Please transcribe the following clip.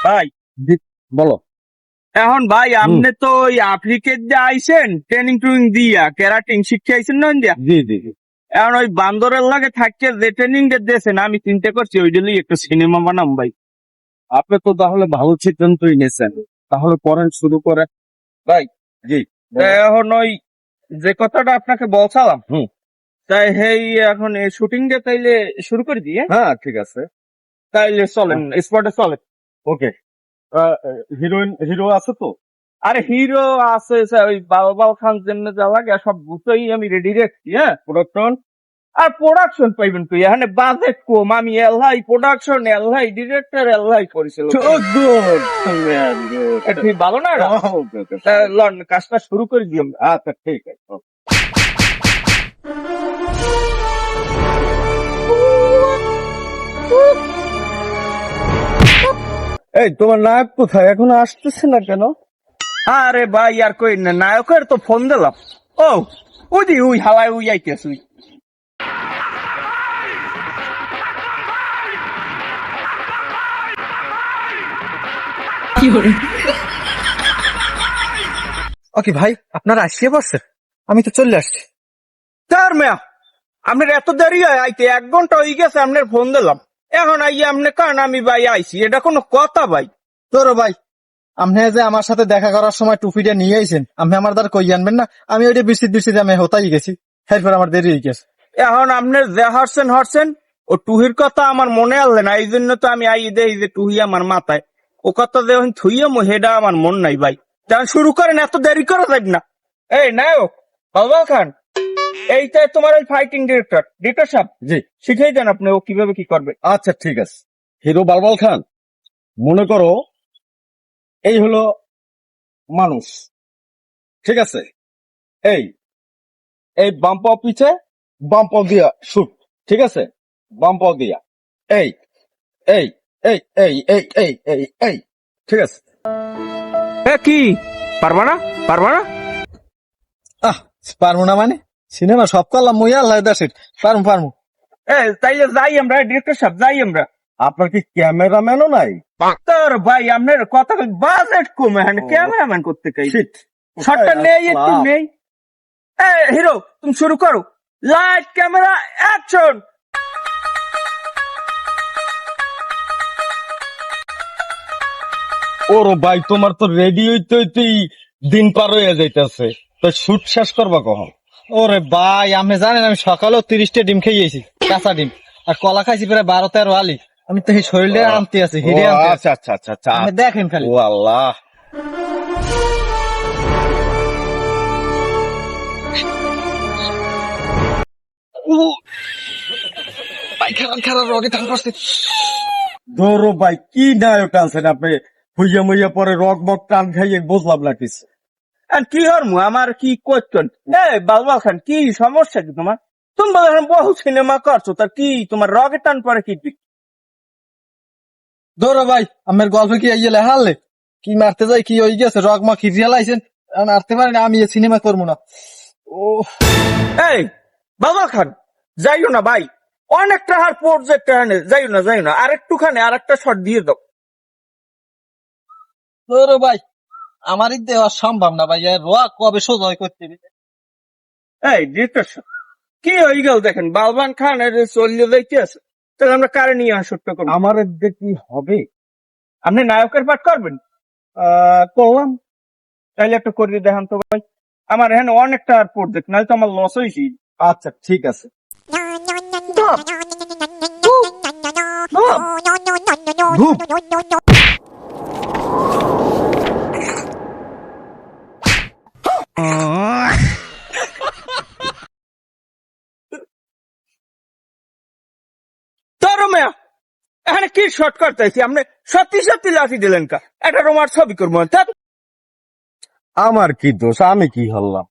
ভাই বলো। এখন ভাই আপনি তো ওই আফ্রিকার যে আইসেন ট্রেনিং ট্রেনিং দিয়া ক্যারাটিং শিখে আইসেন না দিয়া। জি জি জি। এখন ওই বান্দরের লাগে থাকছে যে ট্রেনিং দিয়েছেন আমি চিন্তা করছি ওইগুলি একটা সিনেমা বানাম ভাই। আপনি তো তাহলে ভালো সিদ্ধান্তই নিয়েছেন, তাহলে করেন, শুরু করে। ভাই জি। তা এখন ওই যে কথাটা আপনাকে বলছিলাম হুম। তাই হেই এখন এই শুটিং টা তাইলে শুরু করে দিয়ে হ্যাঁ ঠিক আছে। তাইলে চলেন স্পটে চলেন। ওকে। হিরো আছে তো? আরে হিরো আছে স্যার, ওই বালবাল খান জন্য যা লাগে সব বুঝতেই আমি রেডি রাখছি। হ্যাঁ প্রোডাকশন আর প্রোডাকশন পাইবেন তুই এখানে বাজেট কম, আমি এলহাই প্রোডাকশন এলহাই ডিরেক্টর এলহাই পরিচালক। তুই ভালো না এটা? তা লন কাজটা শুরু করে দিই আমরা। আচ্ছা ঠিক আছে। এই তোমার নায়ক কোথায়, এখনো আসতেছে না কেন? আরে ভাই আর কই না, নায়কের তো ফোন দিলাম। ও ওই দি ওই হালায় ওই আইতেছ ওই। ওকে ভাই, আপনারা আসিয়ে পড়ছেন, আমি তো চলে আসছি। তার মেয়া আপনার এত দেরি হয় আইতে, 1 ঘন্টা হয়ে গেছে আপনার ফোন দিলাম, এখন আইয়ে আপনি কারণ আমি ভাই আইছি, এটা কোনো কথা ভাই? তোর ভাই, আপনি যে আমার সাথে দেখা করার সময় টুপিটা নিয়ে আইছেন, আপনি আমার দ্বারা কই আনবেন না? আমি ওইটা বৃষ্টিতে আমি হতাই গেছি, এরপর আমার দেরি হয়ে গেছে। এখন আপনার যে হরছেন ও টুহির কথা আমার মনে আনলে না, এই জন্য তো আমি আই দেই যে টুহি আমার মাথায়, ও কথা যে থুইয়ে হেডা আমার মন নাই ভাই। যখন শুরু করেন এত দেরি করা যাবে না। এই নায়ক বালবাল খান, এইটাই তোমার ওই ফাইটিং ডিরেক্টর সাহেব, জি। শিখিয়ে দেন আপনি ও কিভাবে কি করবে। আচ্ছা ঠিক আছে। হিরো বালবাল খান, মনে করো এই হলো মানুষ, ঠিক আছে? এই এই বাম পাও পিছে, বাম পাও দিয়া শুট, ঠিক আছে? বাম পাও দিয়া এই এই এই এই এই এই এই এই, ঠিক আছে? কি পারবা না? পারবা না? আহ, পারবো না মানে? সিনেমা সব করলাম মই, আল্লাহ দাসের পারমু। তাইলে যাই আমরা ডিরেক্টর সাহেব, যাই আমরা। আপনার কি ক্যামেরাম্যানও নাই? তোর ভাই আপনার কথা বাজেট কমে, হ্যাঁ ক্যামেরাম্যান করতে চাই, শিট। শটটা নেই একটু নেই। হিরো তুমি শুরু করো, লাইট ক্যামেরা অ্যাকশন। ওরো ভাই, তোমার তো রেডি হইতে হইতেই দিন পার হইয়া যাইতেছে, তো শুট শেষ করবা কখন? ওরে ভাই, আপনি জানেন আমি সকালেও 30টা ডিম খেয়েছি, কাঁচা ডিম, আর কলা খাইছি প্রায় 12-13 আলি। আমি তো এই শরীরটা আনতে আছি, হিরে আনতে আছি। আচ্ছা আচ্ছা আচ্ছা আচ্ছা। আপনি দেখেন খালি। ও আল্লাহ। ধরো ভাই, কি নায়ক আনছেন আপনি? হইয়া মইয়া পরে রক মক টান খাইয়ে বুঝলাম না কিছু। আর কি হরমু আমার কি করছেন? বালবাল খান কি সমস্যা কি তোমার? তুমি বলেন বহু সিনেমা করছো, তার কি তোমার রকেট টান পরে কি? ধরো ভাই, আমার গল্পে কি ইয়ে হারলে কি মারতে যাই কি হয়ে গেছে, রক মা কি রিয়ালাইছেন মারতে পারেন, আমি এই সিনেমা করবো না। ও এই বালবাল খান যাইও না ভাই, অনেকটা হার প্রজেক্ট যাইও না, আরেকটুখানে আরেকটা শট দিয়ে দাও। ধরো ভাই, আমারই দেওয়া সম্ভব না ভাই, রক কবে সোজা করতে দিবে? এই ডিরেক্টর কি হয়ে গেল দেখেন, বালবান খান চলিয়ে যাইতে আছে, তাহলে আমরা কারে নিয়ে শুটটা করবো? আমার এদিকে কি হবে? আপনি নায়কের পাঠ করবেন? করলাম। তাইলে একটা করে দেখান তো ভাই, আমার এখানে অনেকটা আর প্রজেক্ট, নাহলে তো আমার লস হয়েছি। আচ্ছা ঠিক আছে। তোর মেয়া এখানে কি শর্ট করতেছি, আপনি সত্যি লাঠি দিলেন কা? একটা রোমার ছবি করবো। আমার কি দোষ, আমি কি হলাম?